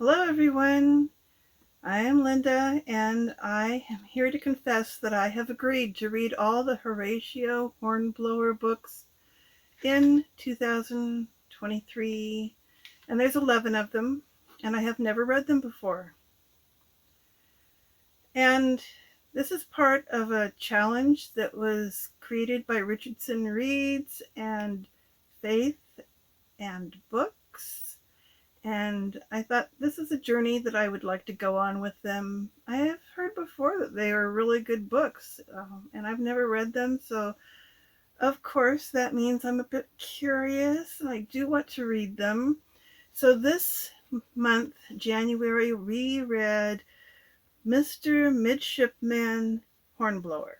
Hello everyone, I am Linda and I am here to confess that I have agreed to read all the Horatio Hornblower books in 2023, and there's 11 of them, and I have never read them before. And this is part of a challenge that was created by Richardson Reads and Faith and Books. And I thought this is a journey that I would like to go on with them. I have heard before that they are really good books, and I've never read them, so of course that means I'm a bit curious and I do want to read them. So this month, January, we read Mr. Midshipman Hornblower,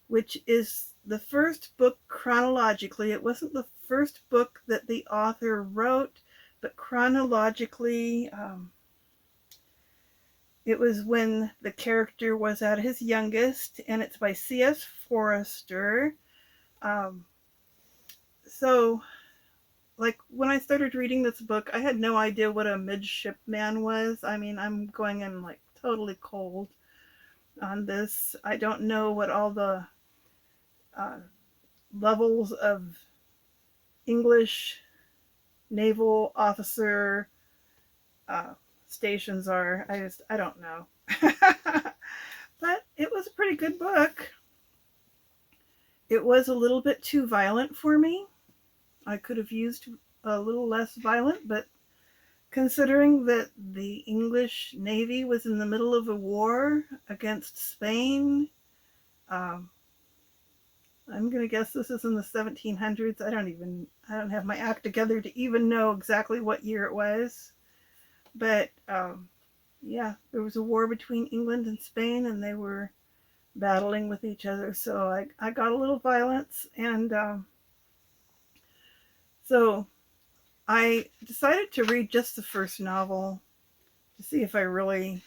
which is the first book chronologically. It wasn't the first book that the author wrote, but chronologically, it was when the character was at his youngest, and it's by C.S. Forester. So, like, when I started reading this book, I had no idea what a midshipman was. I mean, I'm going in like totally cold on this. I don't know what all the levels of English naval officer stations are. I don't know. But it was a pretty good book. It was a little bit too violent for me. I could have used a little less violent, but considering that the English Navy was in the middle of a war against Spain, I'm going to guess this is in the 1700s. I don't have my act together to even know exactly what year it was. But yeah, there was a war between England and Spain, and they were battling with each other. So I got a little violence, and so I decided to read just the first novel to see if I really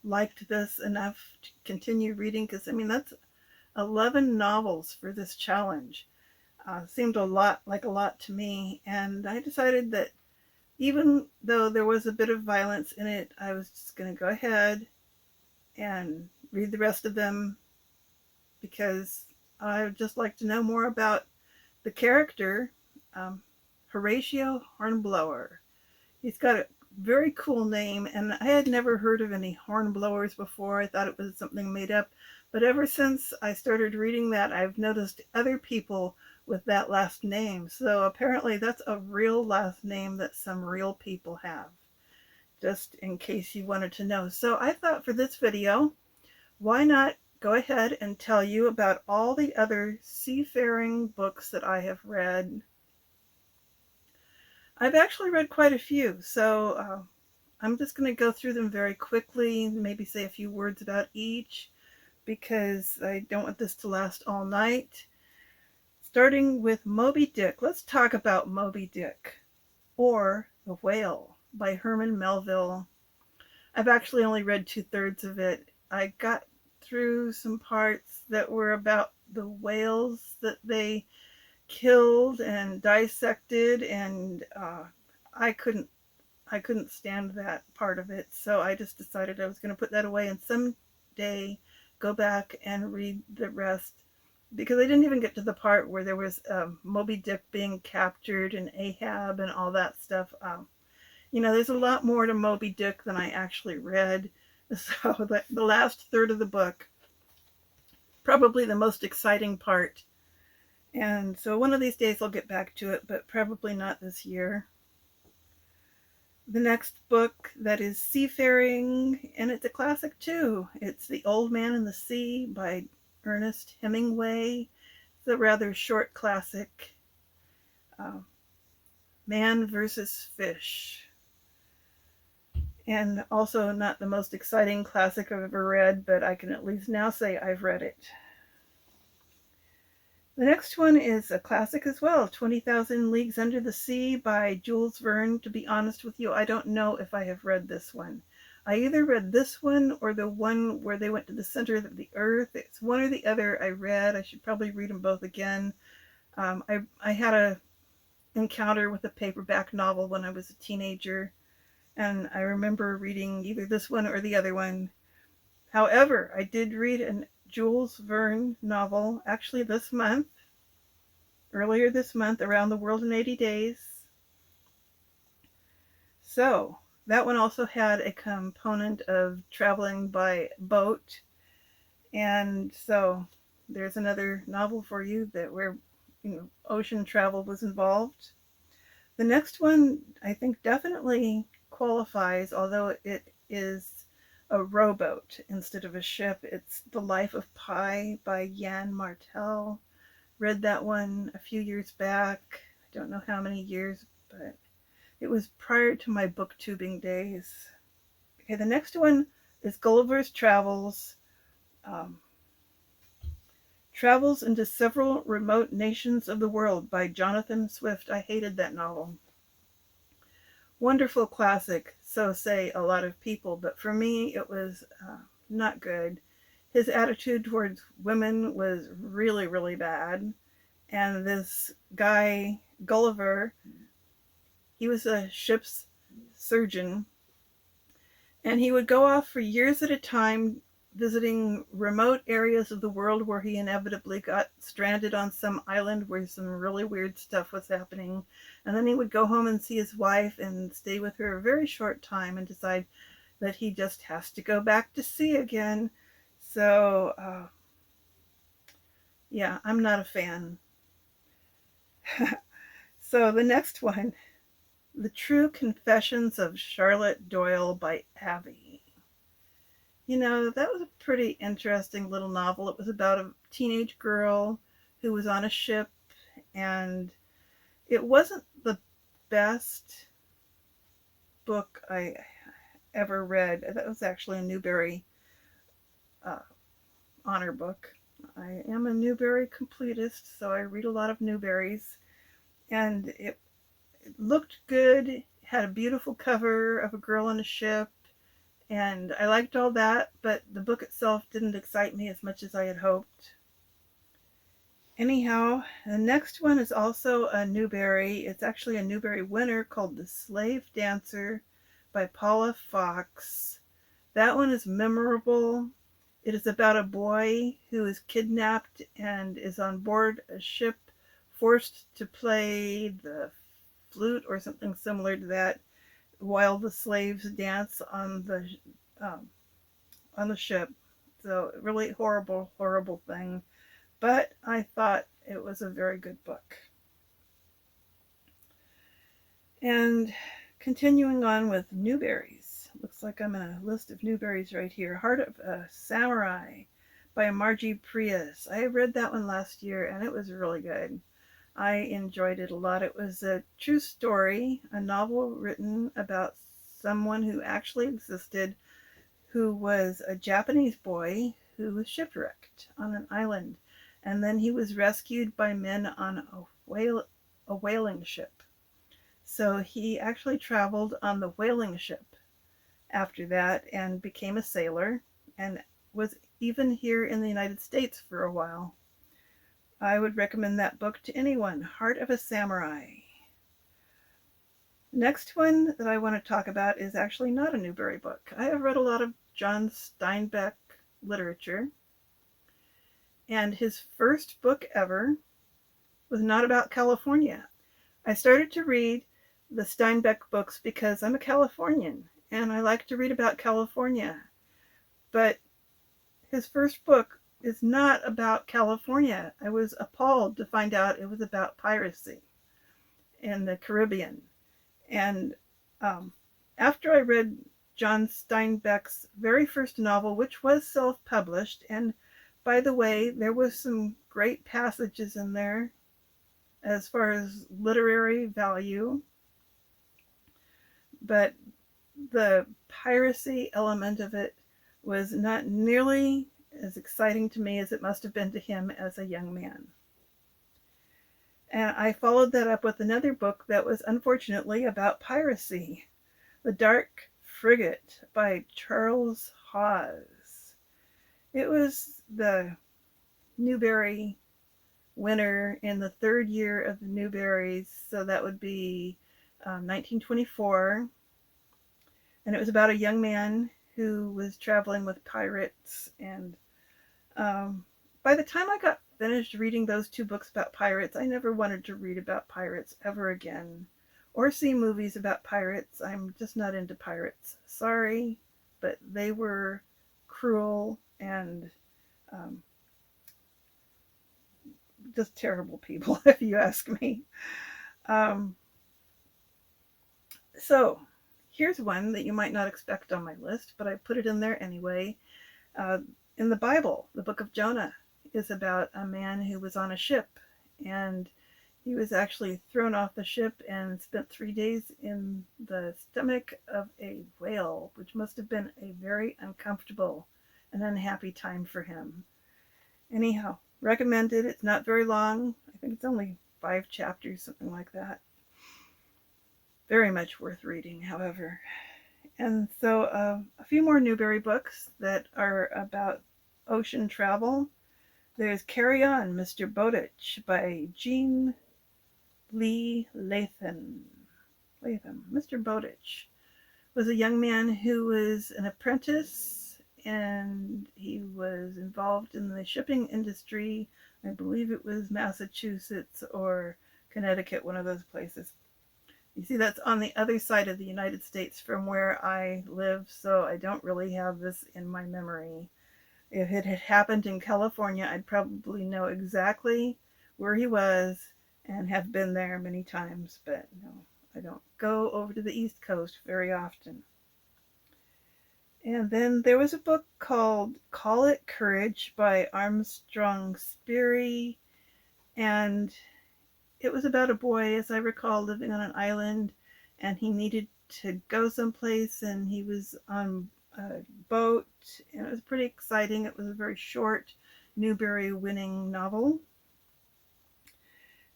liked this enough to continue reading, because I mean, that's 11 novels for this challenge. Seemed a lot to me, and I decided that even though there was a bit of violence in it, I was just going to go ahead and read the rest of them, because I would just like to know more about the character, Horatio Hornblower. He's got a very cool name, and I had never heard of any hornblowers before. I thought it was something made up. But ever since I started reading that, I've noticed other people with that last name. So apparently that's a real last name that some real people have, just in case you wanted to know. So I thought for this video, why not go ahead and tell you about all the other seafaring books that I have read. I've actually read quite a few, so I'm just going to go through them very quickly, maybe say a few words about each, because I don't want this to last all night. Starting with Moby Dick. Let's talk about Moby Dick, or The Whale by Herman Melville. I've actually only read 2/3 of it. I got through some parts that were about the whales that they killed and dissected, and I couldn't stand that part of it, so I just decided I was going to put that away and someday go back and read the rest, because I didn't even get to the part where there was Moby Dick being captured and Ahab and all that stuff. There's a lot more to Moby Dick than I actually read, so the last third of the book, probably the most exciting part. And so one of these days I'll get back to it, but probably not this year. The next book that is seafaring, and it's a classic too. It's The Old Man and the Sea by Ernest Hemingway. It's a rather short classic. Man versus Fish. And also not the most exciting classic I've ever read, but I can at least now say I've read it. The next one is a classic as well, 20,000 Leagues Under the Sea by Jules Verne. To be honest with you, I don't know if I have read this one. I either read this one or the one where they went to the center of the earth. It's one or the other I read. I should probably read them both again. I had a encounter with a paperback novel when I was a teenager, And I remember reading either this one or the other one. However, I did read a Jules Verne novel actually this month, earlier this month, Around the World in 80 Days. So that one also had a component of traveling by boat. And so there's another novel for you that where ocean travel was involved. The next one I think definitely qualifies, although it is a rowboat instead of a ship. It's The Life of Pi by Yann Martel. Read that one a few years back. I don't know how many years, but it was prior to my booktubing days. Okay, the next one is Gullivers Travels. Um, Travels into Several Remote Nations of the World by Jonathan Swift. I hated that novel. Wonderful classic, so say a lot of people, but for me it was not good. His attitude towards women was really, really bad. And this guy, Gulliver, he was a ship's surgeon, and he would go off for years at a time visiting remote areas of the world where he inevitably got stranded on some island where some really weird stuff was happening. And then he would go home and see his wife and stay with her a very short time and decide that he just has to go back to sea again. So, yeah, I'm not a fan. So the next one, The True Confessions of Charlotte Doyle by Abby. That was a pretty interesting little novel. It was about a teenage girl who was on a ship, and it wasn't the best book I ever read. That was actually a Newbery honor book. I am a Newbery completist, so I read a lot of Newberys, and it looked good, had a beautiful cover of a girl on a ship, and I liked all that, but the book itself didn't excite me as much as I had hoped. Anyhow, the next one is also a Newbery. It's actually a Newbery winner, called The Slave Dancer by Paula Fox. That one is memorable. It is about a boy who is kidnapped and is on board a ship, forced to play the flute or something similar to that while the slaves dance on the ship. So really horrible, horrible thing. But I thought it was a very good book. And continuing on with Newberys. Looks like I'm in a list of Newberys right here. Heart of a Samurai by Margie Prius. I read that one last year and it was really good. I enjoyed it a lot. It was a true story, a novel written about someone who actually existed, who was a Japanese boy who was shipwrecked on an island. And then he was rescued by men on a whaling ship. So he actually traveled on the whaling ship after that and became a sailor and was even here in the United States for a while. I would recommend that book to anyone, Heart of a Samurai. Next one that I want to talk about is actually not a Newbery book. I have read a lot of John Steinbeck literature, and his first book ever was not about California. I started to read the Steinbeck books because I'm a Californian, and I like to read about California. But his first book is not about California. I was appalled to find out it was about piracy in the Caribbean. And after I read John Steinbeck's very first novel, which was self-published, and by the way, there was some great passages in there as far as literary value, but the piracy element of it was not nearly as exciting to me as it must have been to him as a young man. And I followed that up with another book that was unfortunately about piracy, The Dark Frigate by Charles Hawes. It was the Newbery winner in the third year of the Newberys, so that would be 1924. And it was about a young man who was traveling with pirates. And by the time I got finished reading those two books about pirates, I never wanted to read about pirates ever again or see movies about pirates. I'm just not into pirates. Sorry, but they were cruel and just terrible people, if you ask me. Um, so here's one that you might not expect on my list, but I put it in there anyway. Uh, in the Bible, the Book of Jonah is about a man who was on a ship, and he was actually thrown off the ship and spent 3 days in the stomach of a whale, which must have been a very uncomfortable and unhappy time for him. Anyhow, recommended. It's not very long. I think it's only 5 chapters, something like that. Very much worth reading, however. And so a few more Newbery books that are about ocean travel. There's Carria and Mr Bowditch by Jean Lee Latham. Mr Bowditch was a young man who was an apprentice, and he was involved in the shipping industry. I believe it was Massachusetts or Connecticut, one of those places. You see, that's on the other side of the United States from where I live, so I don't really have this in my memory. If it had happened in California, I'd probably know exactly where he was and have been there many times, but no, I don't go over to the East Coast very often. And then there was a book called Call It Courage by Armstrong Speary, and it was about a boy, as I recall, living on an island, and he needed to go someplace, and he was on a boat, and it was pretty exciting. It was a very short Newbery winning novel.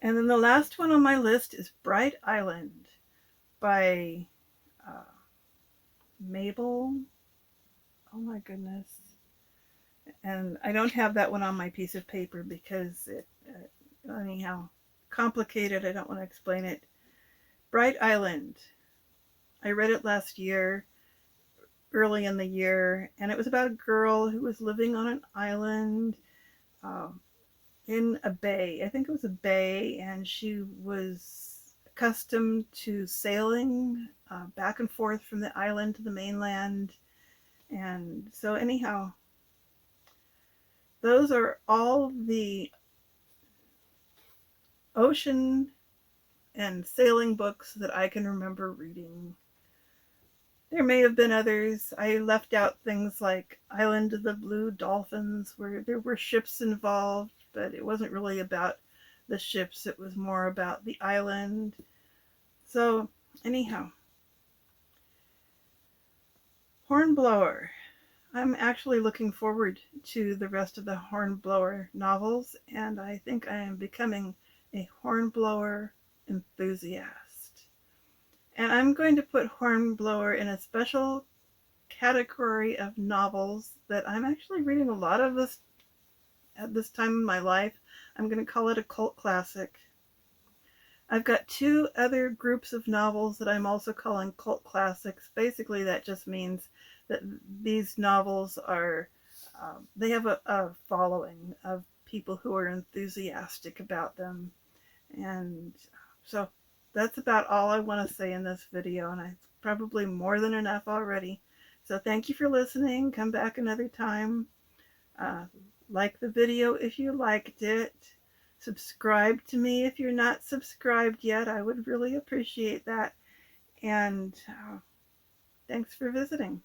And then the last one on my list is Bright Island by Mabel. Oh my goodness. And I don't have that one on my piece of paper because it, anyhow, complicated. I don't want to explain it. Bright Island. I read it last year, early in the year, and it was about a girl who was living on an island in a bay. I think it was a bay, and she was accustomed to sailing back and forth from the island to the mainland. And so anyhow, those are all the ocean and sailing books that I can remember reading. There may have been others. I left out things like Island of the Blue Dolphins, where there were ships involved, but it wasn't really about the ships. It was more about the island. So anyhow, Hornblower. I'm actually looking forward to the rest of the Hornblower novels, and I think I am becoming a Hornblower enthusiast. And I'm going to put Hornblower in a special category of novels that I'm actually reading a lot of this at this time in my life. I'm going to call it a cult classic. I've got 2 other groups of novels that I'm also calling cult classics. Basically, that just means that these novels are, they have a following of people who are enthusiastic about them. And so that's about all I want to say in this video, and it's probably more than enough already. So thank you for listening. Come back another time. Like the video if you liked it. Subscribe to me if you're not subscribed yet. I would really appreciate that. And thanks for visiting.